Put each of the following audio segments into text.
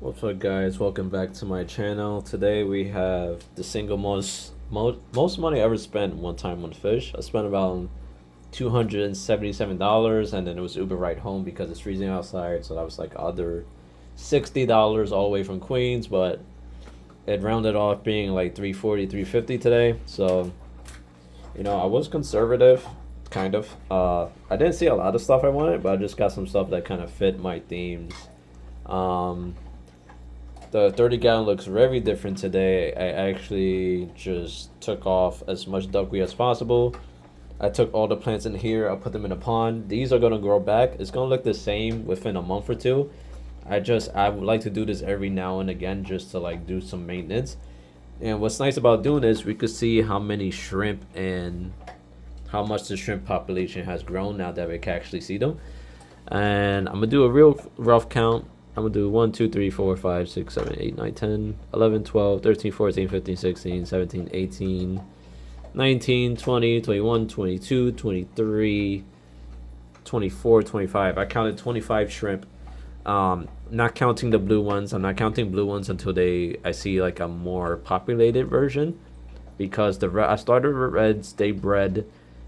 What's up, guys? Welcome back to my channel. Today we have the single most money I ever spent one time on fish. I spent about $277, and then it was Uber ride home because it's freezing outside, so that was like other $60 all the way from Queens, but it rounded off being like 340, 350 today. So I was conservative, kind of. I didn't see a lot of stuff I wanted, but I just got some stuff that kind of fit my themes. Um, the 30-gallon looks very different today. I actually just took off as much duckweed as possible. I took all the plants in here. I put them in a pond. These are gonna grow back. It's gonna look the same within a month or two. I would like to do this every now and again just to like do some maintenance. And what's nice about doing this, we could see how many shrimp and how much the shrimp population has grown now that we can actually see them. And I'm gonna do a real rough count. I'm gonna do 1, 2, 3, 4, 5, 6, 7, 8, 9, 10, 11, 12, 13, 14, 15, 16, 17, 18, 19, 20, 21, 22, 23, 24, 25. I counted 25 shrimp. Not counting the blue ones. I'm not counting blue ones until I see like a more populated version, because I started with reds, they bred,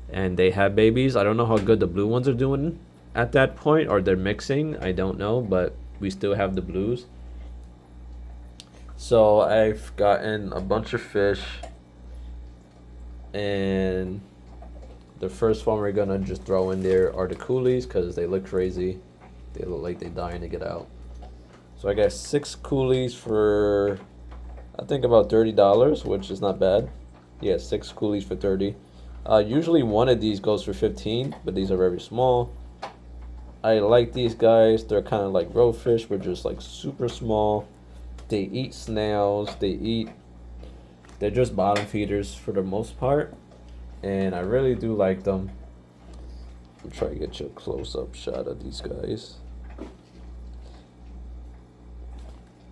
and they had babies. I don't know how good the blue ones are doing at that point, or they're mixing. I don't know, but we still have the blues. So I've gotten a bunch of fish, and the first one we're gonna just throw in there are the coolies because they look crazy. They look like they're dying to get out. So I got 6 coolies for I think about $30, which is not bad. Yeah, 6 coolies for 30. Usually one of these goes for 15, but these are very small. I like these guys. They're kind of like roadfish, but just like super small. They eat snails. They're just bottom feeders for the most part, and I really do like them. I'm trying to get you a close-up shot of these guys.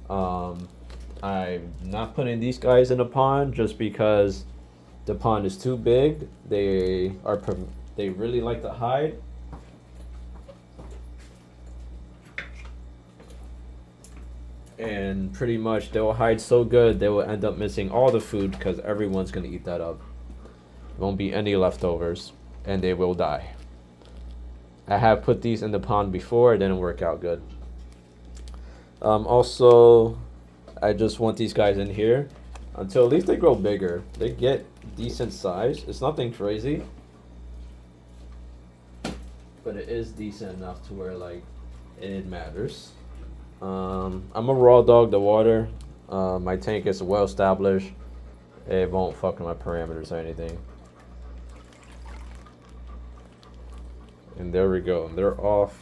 I'm not putting these guys in a pond just because the pond is too big. They really like to hide. And pretty much they will hide so good they will end up missing all the food because everyone's gonna eat that up. Won't be any leftovers, and they will die. I have put these in the pond before. It didn't work out good. Also, I just want these guys in here until at least they grow bigger. They get decent size. It's nothing crazy, but it is decent enough to where like it matters. I'm a raw dog the water. My tank is well established. It won't fuck with my parameters or anything. And there we go. They're off.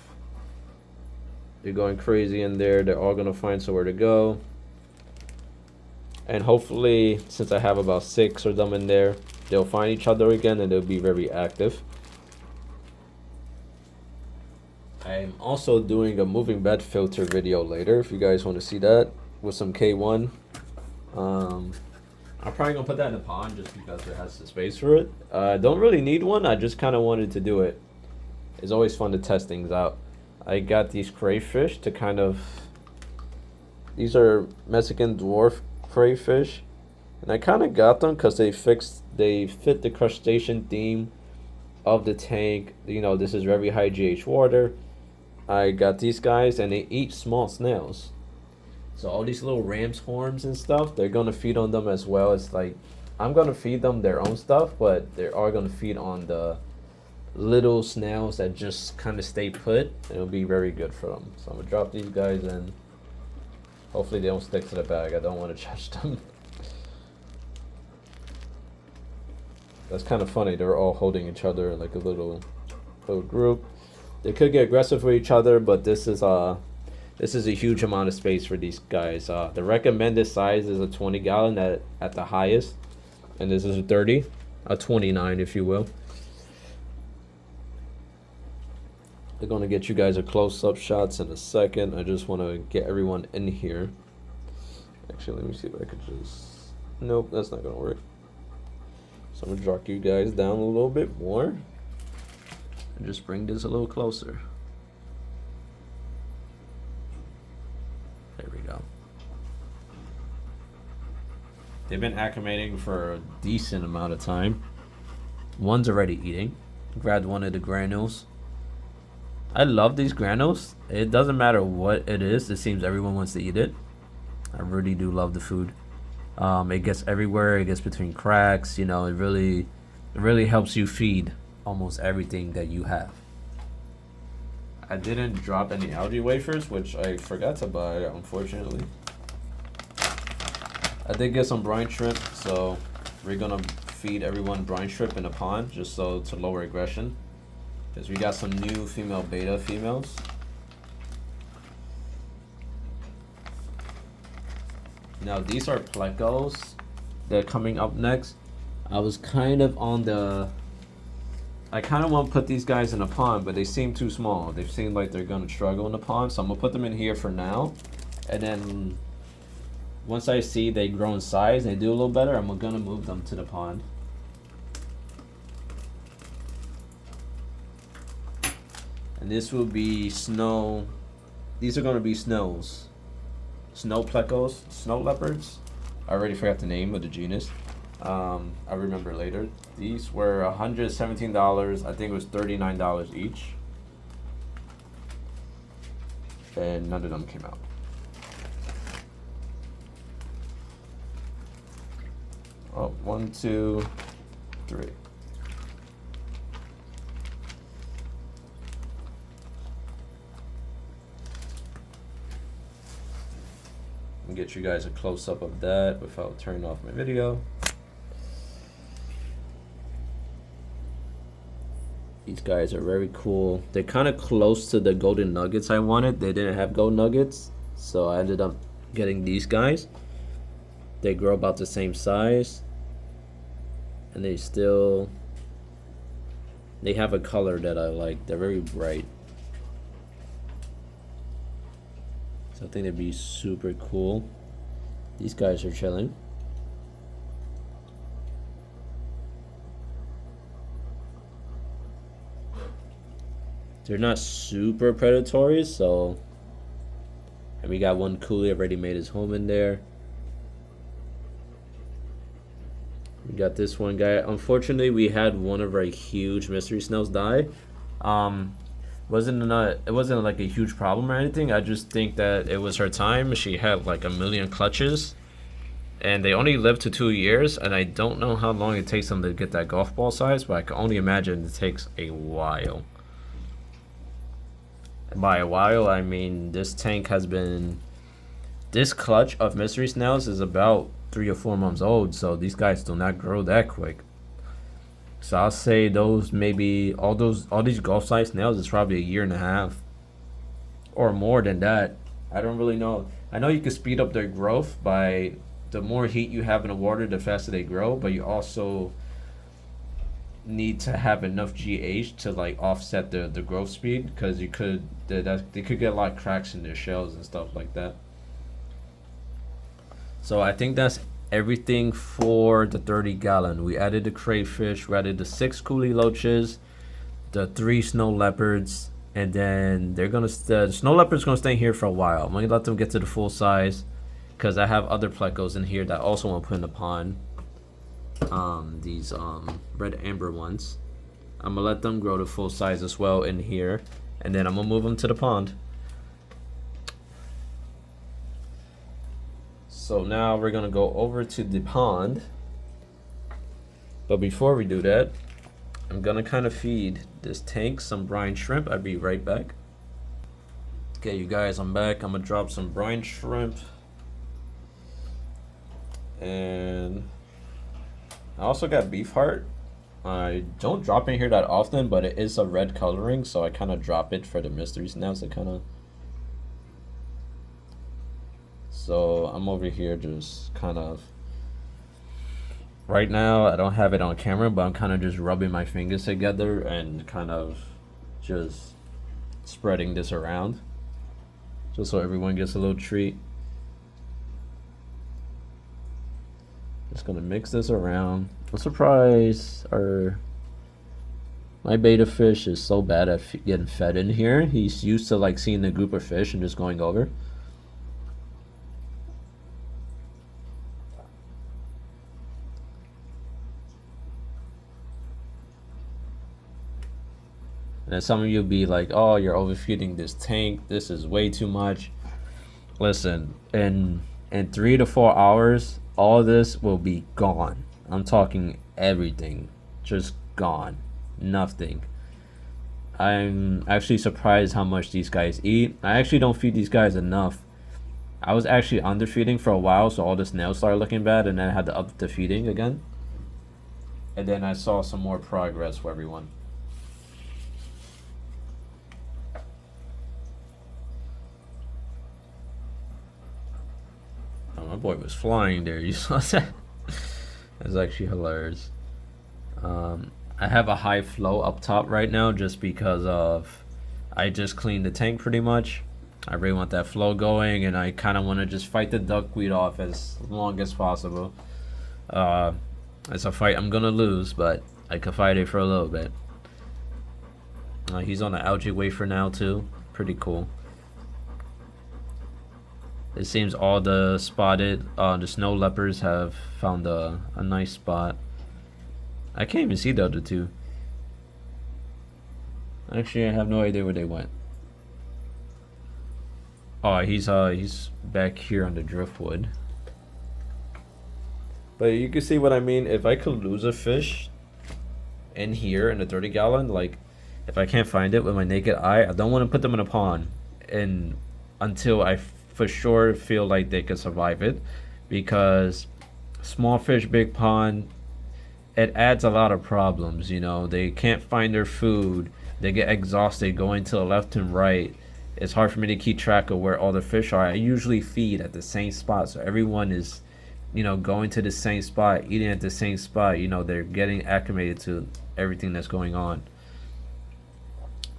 They're going crazy in there. They're all gonna find somewhere to go. And hopefully, since I have about 6 of them in there, they'll find each other again and they'll be very active. I'm also doing a moving bed filter video later if you guys want to see that with some K1. I'm probably gonna put that in the pond just because it has the space for it. I don't really need one. I just kind of wanted to do it. It's always fun to test things out. I got these crayfish to kind of. These are Mexican dwarf crayfish, and I kind of got them because they fit the crustacean theme of the tank. This is very high GH water. I got these guys, and they eat small snails. So all these little ram's horns and stuff, they're gonna feed on them as well. It's like I'm gonna feed them their own stuff, but they are gonna feed on the little snails that just kind of stay put. It'll be very good for them. So I'm gonna drop these guys in. Hopefully they don't stick to the bag. I don't want to touch them. That's kind of funny. They're all holding each other in like a little group. They could get aggressive with each other, but this is a huge amount of space for these guys. The recommended size is a 20-gallon at the highest, and this is a 30, a 29 if you will. They're gonna get you guys a close-up shots in a second. I just want to get everyone in here. Actually, let me see if I could just. Nope, that's not gonna work. So I'm gonna drop you guys down a little bit more. And just bring this a little closer. There we go. go. They've been acclimating for a decent amount of time. One's already eating. Grabbed one of the granules. I love these granules. It doesn't matter what it is. It seems everyone wants to eat it. I really do love the food. It gets everywhere. It gets between cracks. You know, it really helps you feed almost everything that you have. I didn't drop any algae wafers, which I forgot to buy, unfortunately. I did get some brine shrimp, so we're gonna feed everyone brine shrimp in a pond just so to lower aggression. Because we got some new female beta females. Now these are plecos. They're coming up next. I was kind of on the... I kind of want to put these guys in a pond, but they seem too small. They seem like they're going to struggle in the pond, so I'm going to put them in here for now. And then once I see they grow in size and they do a little better, I'm going to move them to the pond. And this will be snow. These are going to be snows. Snow plecos, snow leopards. I already forgot the name of the genus. I'll remember later. These were $117. I think it was $39 each. And none of them came out. Oh, 1, 2, 3. I'll get you guys a close-up of that without turning off my video. These guys are very cool. They're kind of close to the golden nuggets I wanted. They didn't have gold nuggets, so I ended up getting these guys. They grow about the same size, and they have a color that I like. They're very bright. So I think they'd be super cool. These guys are chilling. They're not super predatory, so... And we got one kuhli already made his home in there. We got this one guy. Unfortunately, we had one of our huge mystery snails die. It wasn't like a huge problem or anything. I just think that it was her time. She had like 1 million clutches, and they only live to 2 years. And I don't know how long it takes them to get that golf ball size, but I can only imagine it takes a while. And by a while, I mean this tank has been. This clutch of mystery snails is about 3 or 4 months old, so these guys do not grow that quick. So I'll say those maybe all these golf size snails is probably 1.5 years or more than that. I don't really know. I know you can speed up their growth by the more heat you have in the water, the faster they grow, but you also need to have enough GH to like offset the growth speed, because they could get a lot of cracks in their shells and stuff like that. So I think that's everything for the 30-gallon. We added the crayfish, we added the 6 kuhli loches, the 3 snow leopards, and then the snow leopard's gonna stay here for a while. I'm gonna let them get to the full size, because I have other plecos in here that I also want to put in the pond. These red amber ones. I'm gonna let them grow to full size as well in here, and then I'm gonna move them to the pond. So now we're gonna go over to the pond, but before we do that, I'm gonna kind of feed this tank some brine shrimp. I'll be right back. Okay, you guys, I'm back. I'm gonna drop some brine shrimp, and I also got beef heart. I don't drop in here that often, but it is a red coloring, so I kind of drop it for the mystery snails. So I'm over here just kind of, right now I don't have it on camera, but I'm kind of just rubbing my fingers together and kind of just spreading this around, just so everyone gets a little treat. Just gonna mix this around. I'm surprised my beta fish is so bad at getting fed in here. He's used to like seeing the group of fish and just going over. And some of you be like, oh, you're overfeeding this tank, this is way too much. Listen, in 3 to 4 hours, all this will be gone. I'm talking everything, just gone, nothing. I'm actually surprised how much these guys eat. I actually don't feed these guys enough. I was actually underfeeding for a while, so all the snails started looking bad, and then I had to up the feeding again. And then I saw some more progress for everyone. Oh, my boy was flying there. You saw that? That's actually hilarious. I have a high flow up top right now just because of I just cleaned the tank pretty much. I really want that flow going, and I kind of want to just fight the duckweed off as long as possible. It's a fight I'm gonna lose, but I could fight it for a little bit. He's on the algae wafer now too. Pretty cool. It seems all the the snow leopards have found a nice spot. I can't even see the other two. Actually, I have no idea where they went. Oh, he's back here on the driftwood. But you can see what I mean. If I could lose a fish in here in the 30-gallon, like if I can't find it with my naked eye, I don't want to put them in a pond and until I for sure feel like they could survive it, because small fish, big pond, it adds a lot of problems. You know, they can't find their food, they get exhausted going to the left and right. It's hard for me to keep track of where all the fish are. I usually feed at the same spot, so everyone is, you know, going to the same spot, eating at the same spot. You know, they're getting acclimated to everything that's going on.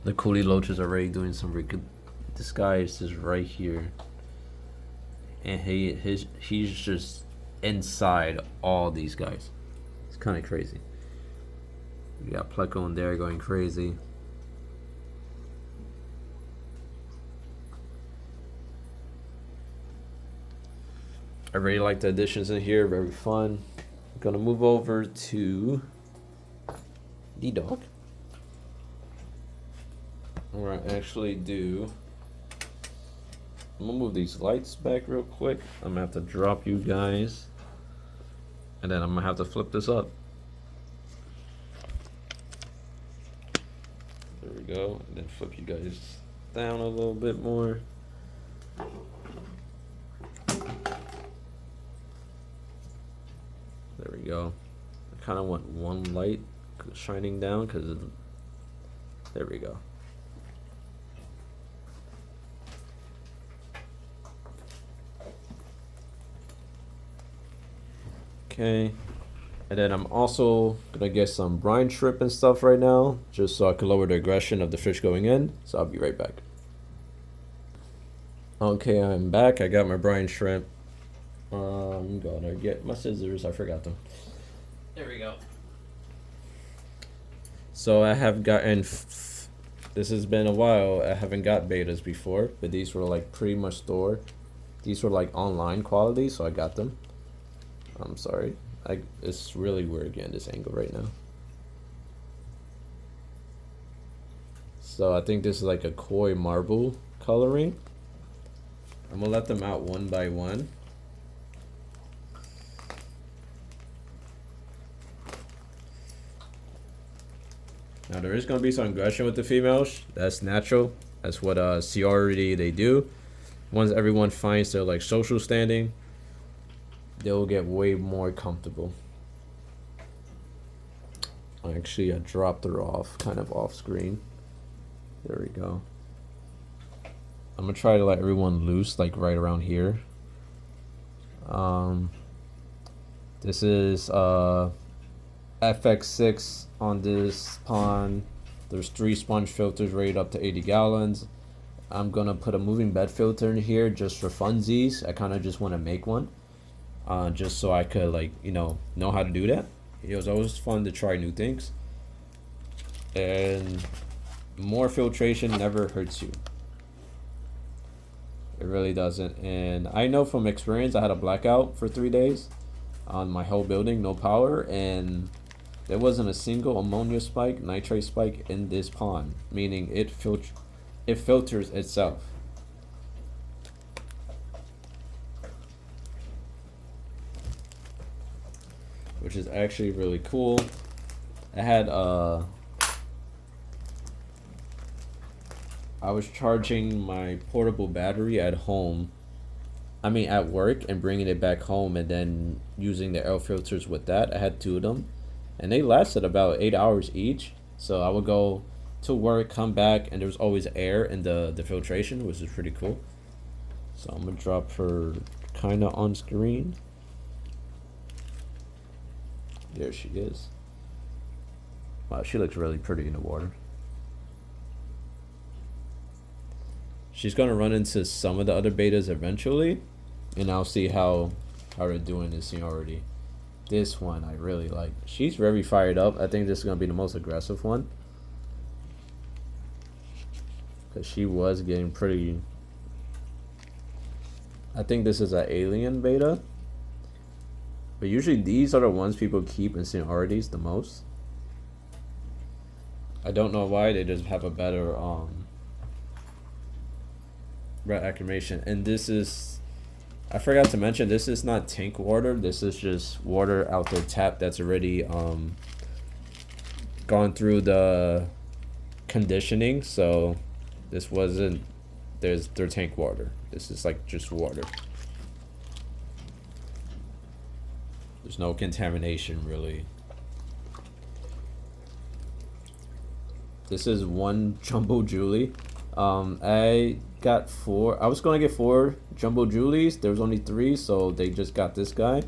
The kuhli loches are already doing some really good. This guy is just right here, and he's just inside all these guys. It's kind of crazy. You got pelco in there going crazy. I really like the additions in here, very fun. I'm gonna move over to the dog. I'm gonna actually do, I'm gonna move these lights back real quick. I'm gonna have to drop you guys, and then I'm gonna have to flip this up. There we go, and then flip you guys down a little bit more. There we go. I kind of want one light shining down because there we go. Okay, and then I'm also gonna get some brine shrimp and stuff right now, just so I can lower the aggression of the fish going in. So I'll be right back. Okay, I'm back. I got my brine shrimp. I'm gonna get my scissors. I forgot them. There we go. So I have gotten. This has been a while. I haven't got betas before, but these were like pretty much store. These were like online quality, so I got them. I'm sorry. It's really weird getting this angle right now. So I think this is like a koi marble coloring. I'm gonna let them out one by one. Now there is going to be some aggression with the females. That's natural. That's what CRD they do. Once everyone finds their like social standing, they'll get way more comfortable. Actually, I dropped her off, kind of off screen. There we go. I'm gonna try to let everyone loose, like right around here. This is FX6 on this pond. There's 3 sponge filters rated up to 80 gallons. I'm gonna put a moving bed filter in here just for funsies. I kind of just want to make one, just so I could like know how to do that. It was always fun to try new things, and more filtration never hurts you. It really doesn't. And I know from experience, I had a blackout for 3 days on my whole building, no power, and There wasn't a single ammonia spike, nitrate spike in this pond, meaning it filters itself. Which is actually really cool. I had I was charging my portable battery at home. I mean at work, and bringing it back home and then using the air filters with that. I had 2 of them and they lasted about 8 hours each. So I would go to work, come back, and there was always air in the filtration, which is pretty cool. So I'm gonna drop her kind of on screen. There she is. Wow, she looks really pretty in the water. She's gonna run into some of the other betas eventually, and I'll see how they're doing this seniority. This one I really like. She's very fired up. I think this is gonna be the most aggressive one, because she was getting pretty. I think this is an alien beta, but usually these are the ones people keep in seniorities the most. I don't know why. They just have a better red acclimation. And this is, I forgot to mention, this is not tank water. This is just water out their tap that's already gone through the conditioning. So this wasn't their tank water. This is like just water. There's no contamination really. This is one jumbo Julie. I got 4. I was gonna get 4 jumbo Julies. There was only 3, so they just got this guy.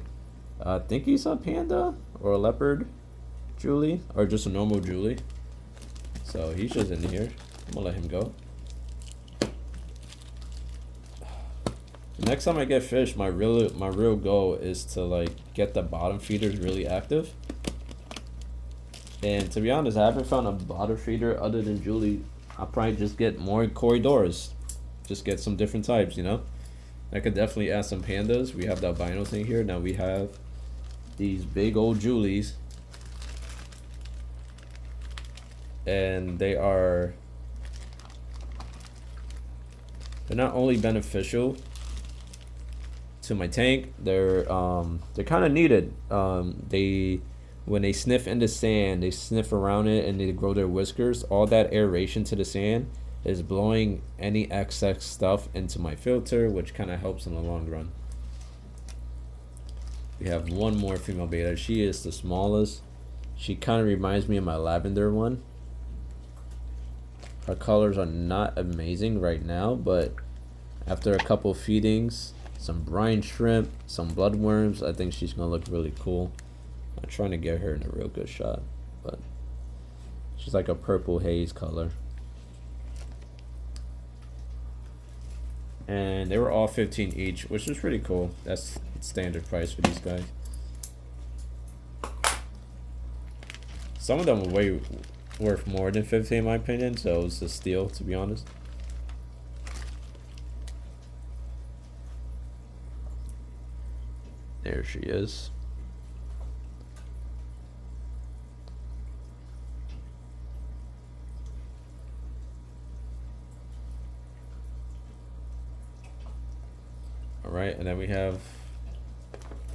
I think he's a panda or a leopard Julie, or just a normal Julie. So he's just in here. I'm gonna let him go. Next time I get fish, my real goal is to like get the bottom feeders really active. And to be honest, I haven't found a bottom feeder other than Julie. I'll probably just get more corydoras. Just get some different types, you know? I could definitely add some pandas. We have the albino thing here. Now we have these big old Julies. And they're not only beneficial to my tank, they're kind of needed. When they sniff in the sand, they sniff around it and they grow their whiskers. All that aeration to the sand is blowing any excess stuff into my filter, which kind of helps in the long run. We have one more female beta. She is the smallest. She kind of reminds me of my lavender one. Her colors are not amazing right now, but after a couple feedings, some brine shrimp, some bloodworms, I think she's gonna look really cool. I'm trying to get her in a real good shot, but she's like a purple haze color. And they were all 15 each, which is pretty cool. That's standard price for these guys. Some of them are way worth more than 15 in my opinion, so it's a steal, to be honest. There she is. All right, and then we have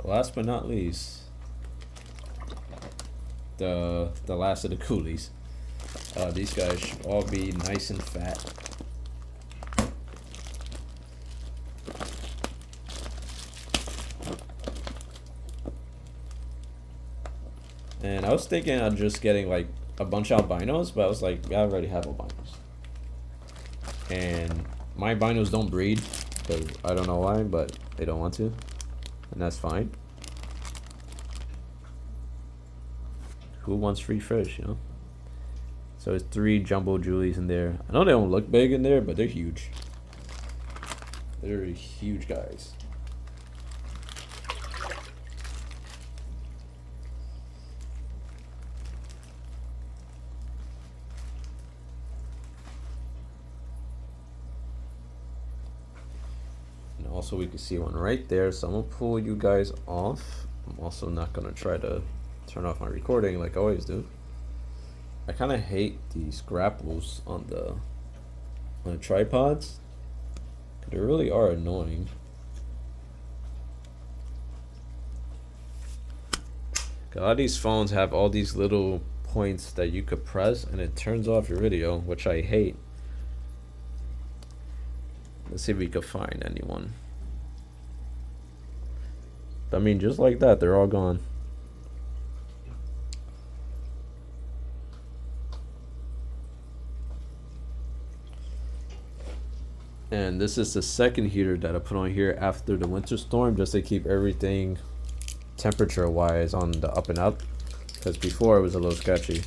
the last but not least, the last of the coolies. These guys should all be nice and fat. And I was thinking of just getting like a bunch of albinos, but I was like, I already have albinos. And my albinos don't breed, because I don't know why, but they don't want to. And that's fine. Who wants free fish, you know? So it's 3 jumbo Julies in there. I know they don't look big in there, but they're huge. They're huge guys. And also we can see one right there. So I'm gonna pull you guys off. I'm also not gonna try to Turn off my recording like I always do. I kind of hate these grapples on the tripods. They really are annoying. A lot of these phones have all these little points that you could press and it turns off your video, which I hate. Let's see if we could find anyone. I mean, just like that, they're all gone. And this is the second heater that I put on here after the winter storm, just to keep everything temperature wise on the up and up, because before it was a little sketchy.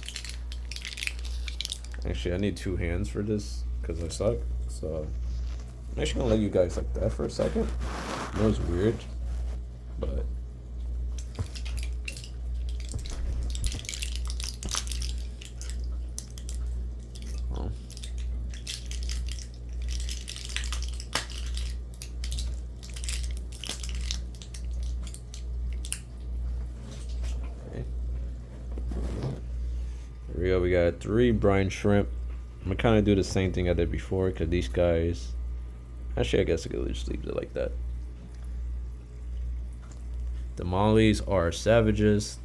Actually, I need 2 hands for this because I suck. So I'm actually gonna let you guys like that for a second. I know it's weird, but oh. Okay. Here we go. We got 3 brine shrimp. I'm gonna kind of do the same thing I did before, because these guys. Actually, I guess I could just leave it like that. The mollies are savages,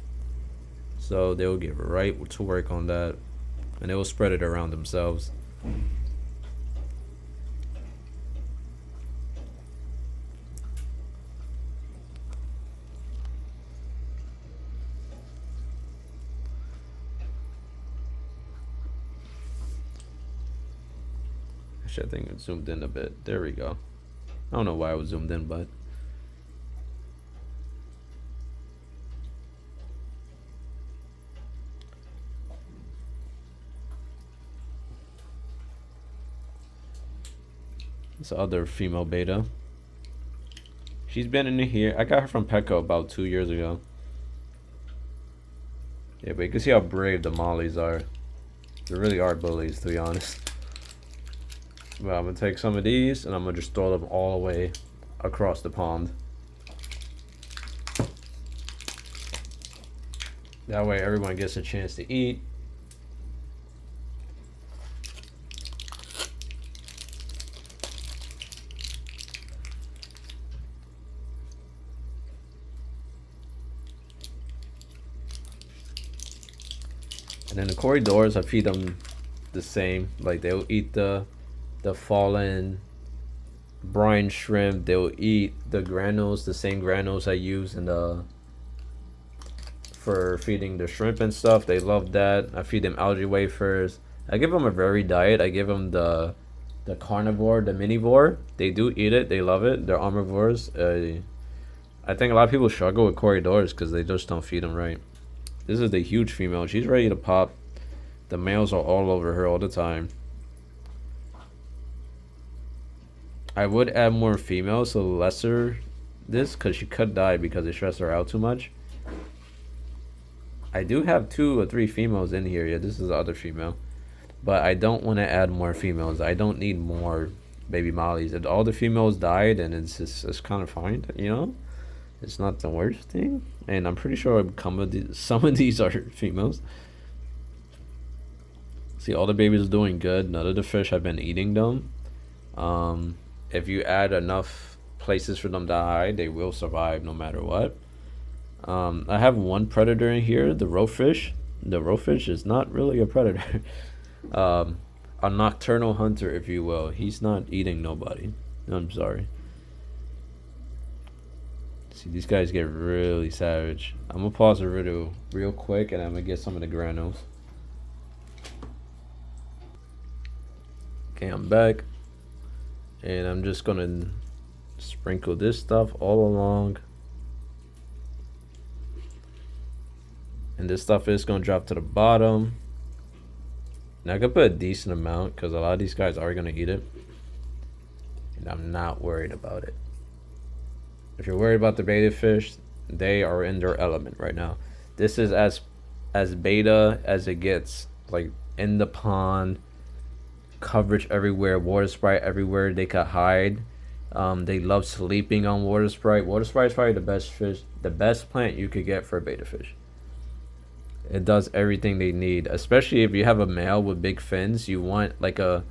so they will get right to work on that, and they will spread it around themselves. Actually, I think it zoomed in a bit. There we go. I don't know why I was zoomed in, but this other female beta. She's been in here. I got her from Petco about 2 years ago. Yeah, but you can see how brave the mollies are. They really are bullies, to be honest. Well, I'm gonna take some of these and I'm gonna just throw them all the way across the pond. That way everyone gets a chance to eat. And then the corydoras, I feed them the same. Like, they'll eat the fallen brine shrimp. They'll eat the granules, the same granules I use in the for feeding the shrimp and stuff. They love that. I feed them algae wafers. I give them a varied diet. I give them the carnivore, the minivore. They do eat it. They love it. They're omnivores. I think a lot of people struggle with corydoras because they just don't feed them right. This is the huge female. She's ready to pop. The males are all over her all the time. I would add more females, so lesser this, because she could die because they stress her out too much. I do have 2 or 3 females in here. Yeah, this is the other female. But I don't want to add more females. I don't need more baby mollies. If all the females died, and it's kind of fine, you know? It's not the worst thing. And I'm pretty sure some of these are females. See, all the babies are doing good. None of the fish have been eating them. If you add enough places for them to hide, they will survive no matter what. I have one predator in here, the roefish. The roefish is not really a predator. A nocturnal hunter, if you will. He's not eating nobody. I'm sorry. See, these guys get really savage. I'm gonna pause the video real quick and I'm gonna get some of the granules. Okay, I'm back. And I'm just gonna sprinkle this stuff all along. And this stuff is gonna drop to the bottom. Now I could put a decent amount because a lot of these guys are gonna eat it. And I'm not worried about it. If you're worried about the beta fish, they are in their element right now. This is as beta as it gets. Like, in the pond, coverage everywhere, water sprite everywhere they could hide. They love sleeping on water sprite. Water sprite is probably the best fish, the best plant you could get for a beta fish. It does everything they need, especially if you have a male with big fins. You want like a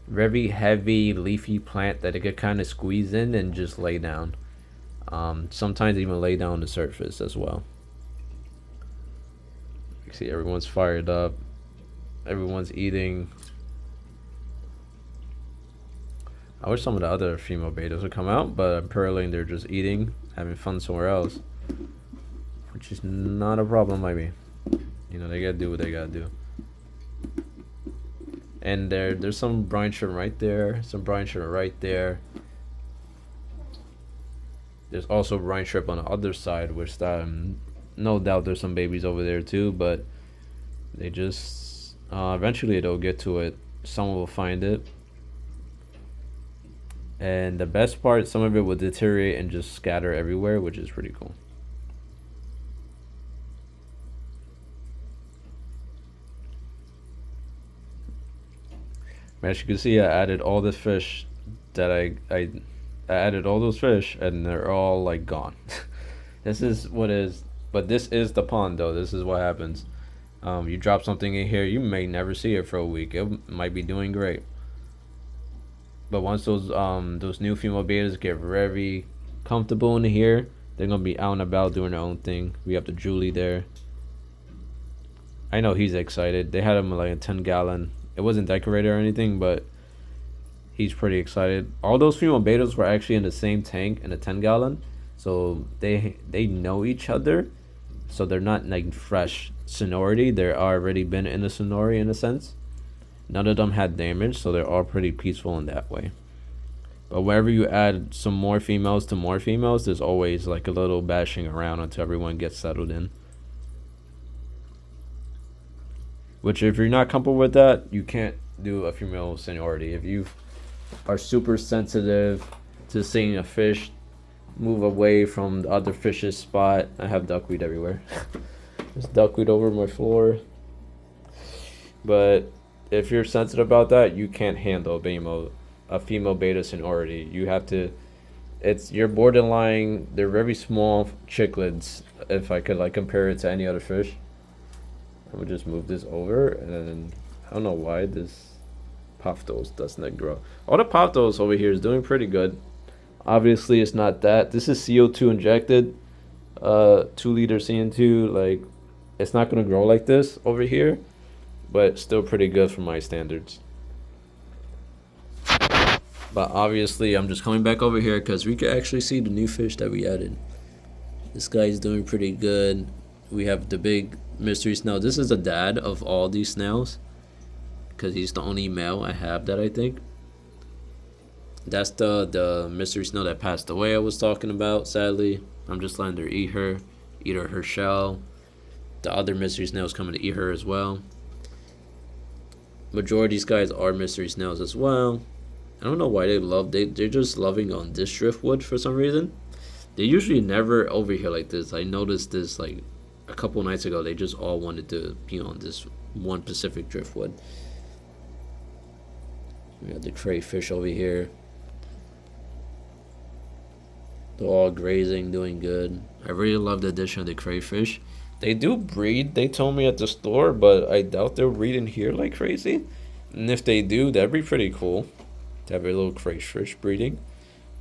very heavy leafy plant that it could kind of squeeze in and just lay down. Sometimes even lay down on the surface as well. You see, everyone's fired up. Everyone's eating. I wish some of the other female bettas would come out, but apparently they're just eating, having fun somewhere else, which is not a problem by me. You know, they gotta do what they gotta do. And there's some brine shrimp right there, some brine shrimp right there. There's also brine shrimp on the other side, which no doubt there's some babies over there too, but they just eventually they'll get to it. Someone will find it. And the best part, some of it will deteriorate and just scatter everywhere, which is pretty cool. As you can see, I added all the fish that I added all those fish, and they're all like gone. This is what is, but this is the pond though. This is what happens. You drop something in here, you may never see it for a week. It might be doing great. But once those new female bettas get very comfortable in here, they're gonna be out and about doing their own thing. We have the Julie there. I know he's excited. They had him like a 10-gallon. It wasn't decorated or anything, but he's pretty excited. All those female bettas were actually in the same tank in a 10-gallon, so they know each other. So they're not like fresh sonority. They're already been in the sonority in a sense. None of them had damage, so they're all pretty peaceful in that way. But whenever you add some more females to more females, there's always like a little bashing around until everyone gets settled in. Which, if you're not comfortable with that, you can't do a female seniority. If you are super sensitive to seeing a fish move away from the other fish's spot, I have duckweed everywhere. There's duckweed over my floor. But if you're sensitive about that, you can't handle a female beta seniority. You have to. You're borderline. They're very small cichlids. If I could like compare it to any other fish. I would just move this over, and then I don't know why this Paftos doesn't grow. All the Paftos over here is doing pretty good. Obviously, it's not that. This is CO2 injected, 2-liter CN2. Like, it's not gonna grow like this over here, but still pretty good for my standards. But obviously, I'm just coming back over here because we can actually see the new fish that we added. This guy's doing pretty good. We have the big mystery snail. This is the dad of all these snails because he's the only male I have that I think. That's the mystery snail that passed away I was talking about, sadly. I'm just letting her eat her shell. The other mystery snails coming to eat her as well. Majority of these guys are mystery snails as well. I don't know why they're just loving on this driftwood for some reason. They usually never over here like this. I noticed this like a couple nights ago. They just all wanted to be on this one Pacific driftwood. We got the crayfish over here. They're all grazing, doing good. I really love the addition of the crayfish. They do breed, they told me at the store, but I doubt they'll breed in here like crazy. And if they do, that'd be pretty cool to have a little crayfish breeding.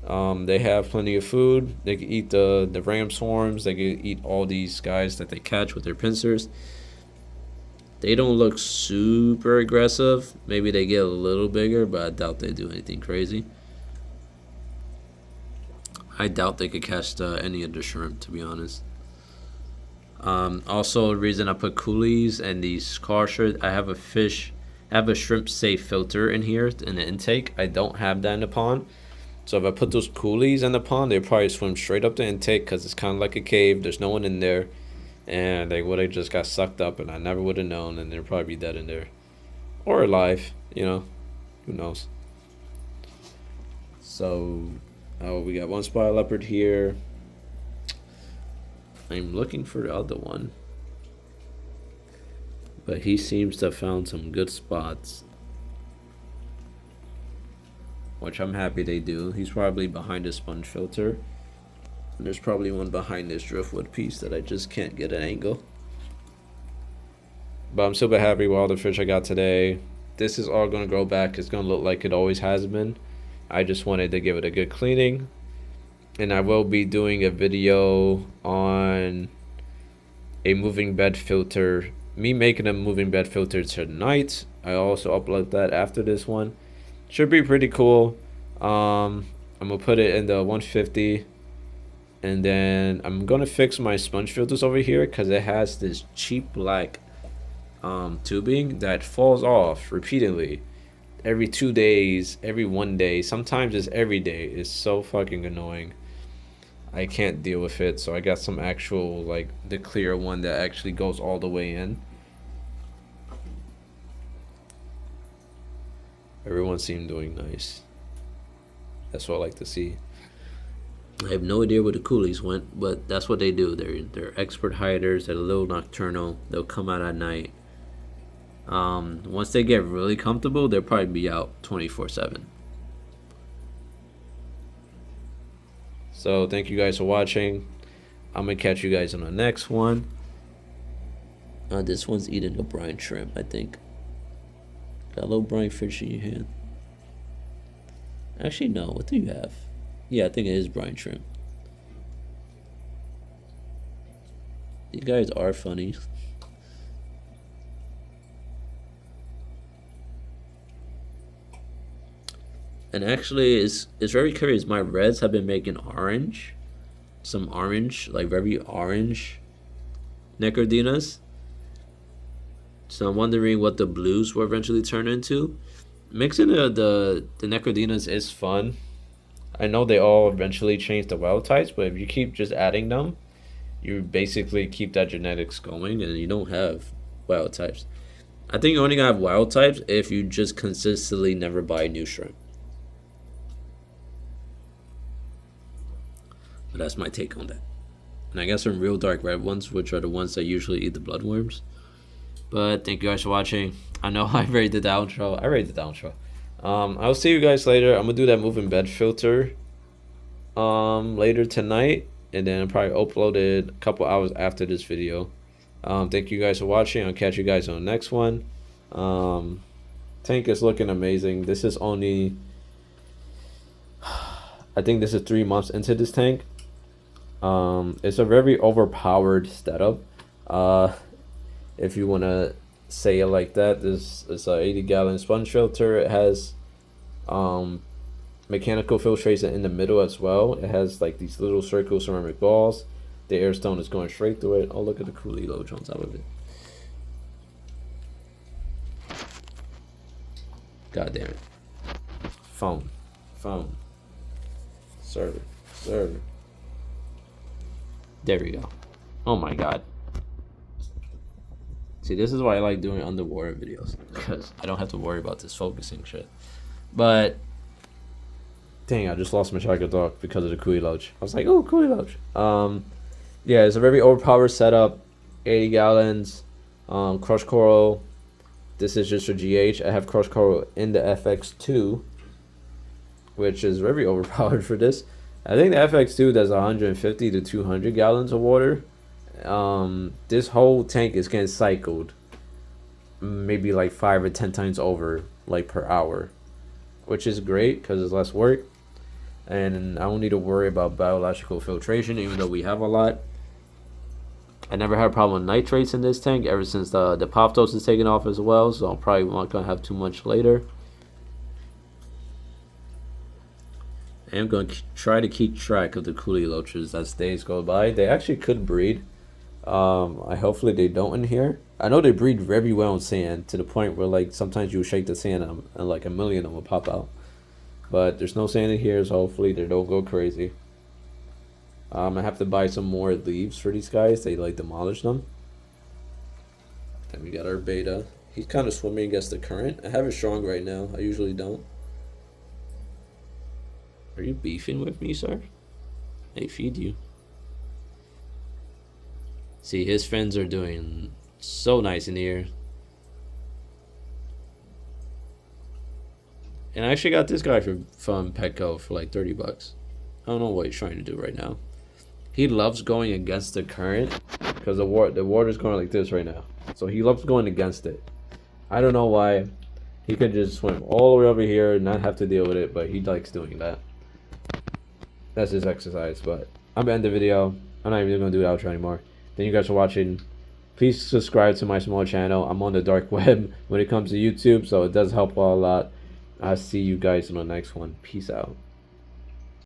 They have plenty of food. They can eat the ram swarms. They can eat all these guys that they catch with their pincers. They don't look super aggressive. Maybe they get a little bigger, but I doubt they do anything crazy. I doubt they could catch any of the shrimp, to be honest. Also, the reason I put coolies and these car shirts, I have a shrimp safe filter in here in the intake. I don't have that in the pond. So if I put those coolies in the pond, they probably swim straight up the intake because it's kind of like a cave. There's no one in there. And they would have just got sucked up and I never would have known. And they'd probably be dead in there. Or alive, you know. Who knows. So, we got one spotted leopard here. I'm looking for the other one. But he seems to have found some good spots. Which I'm happy they do. He's probably behind a sponge filter. And there's probably one behind this driftwood piece that I just can't get an angle. But I'm super happy with all the fish I got today. This is all going to grow back. It's going to look like it always has been. I just wanted to give it a good cleaning. And I will be doing a video on a moving bed filter. Me making a moving bed filter tonight. I also upload that after this one. Should be pretty cool. I'm going to put it in the 150. And then I'm going to fix my sponge filters over here because it has this cheap black tubing that falls off repeatedly. Every 2 days, every 1 day. Sometimes it's every day. It's so fucking annoying. I can't deal with it. So I got some actual, like, the clear one that actually goes all the way in. Everyone seemed doing nice. That's what I like to see. I have no idea where the coolies went, but that's what they do. They're expert hiders. They're a little nocturnal. They'll come out at night. Once they get really comfortable, they'll probably be out 24/7. So thank you guys for watching. I'm gonna catch you guys on the next one. This one's eating a brine shrimp, I think. Got a little brine fish in your hand. Actually, no. What do you have? Yeah, I think it is brine shrimp. These guys are funny. And actually, it's very curious. My reds have been making orange. Some orange, like very orange necrodinas. So I'm wondering what the blues will eventually turn into. Mixing the necrodinas is fun. I know they all eventually change the wild types, but if you keep just adding them, you basically keep that genetics going and you don't have wild types. I think you're only gonna have wild types if you just consistently never buy new shrimp. But that's my take on that. And I got some real dark red ones, which are the ones that usually eat the bloodworms. But thank you guys for watching. I know I already did the outro. I'll see you guys later. I'm gonna do that moving bed filter later tonight, and then I'll probably upload it a couple hours after this video. Thank you guys for watching. I'll catch you guys on the next one. Tank is looking amazing. This is only, I think this is 3 months into this tank. It's a very overpowered setup. If you want to say it like that. This is a 80-gallon sponge filter. It has mechanical filtration in the middle as well. It has like these little circle ceramic balls. The air stone is going straight through it. Oh, look at the kuhli loach on top of it. God damn it. Phone. Server. There we go. Oh my god. See, this is why I like doing underwater videos, because I don't have to worry about this focusing shit. But dang, I just lost my track of thought because of the kuhli loach. I was like, oh, kuhli loach. Yeah, it's a very overpowered setup. 80 gallons. Crushed coral. This is just for GH. I have crushed coral in the FX2, which is very overpowered for this. I think the FX2 does 150 to 200 gallons of water. This whole tank is getting cycled maybe like 5 or 10 times over, like per hour, which is great because it's less work, and I don't need to worry about biological filtration, even though we have a lot. I never had a problem with nitrates in this tank ever since the pop dose is taken off as well, so I'm probably not gonna have too much later. I'm going to try to keep track of the kuhli loaches as days go by. They actually could breed. Hopefully they don't in here. I know they breed very well in sand, to the point where like sometimes you shake the sand and like a million of them will pop out. But there's no sand in here, so hopefully they don't go crazy. I have to buy some more leaves for these guys. They like demolish them. Then we got our beta. He's kind of swimming against the current. I have it strong right now. I usually don't. Are you beefing with me, sir? I feed you. See, his friends are doing so nice in here. And I actually got this guy from Petco for like 30 bucks. I don't know what he's trying to do right now. He loves going against the current because the water's going like this right now. So he loves going against it. I don't know why. He could just swim all the way over here and not have to deal with it, but he likes doing that. That's his exercise. But I'm gonna end the video. I'm not even gonna do the outro anymore. Thank you guys for watching. Please subscribe to my small channel. I'm on the dark web when it comes to YouTube, so it does help a lot. I'll see you guys in the next one. Peace out.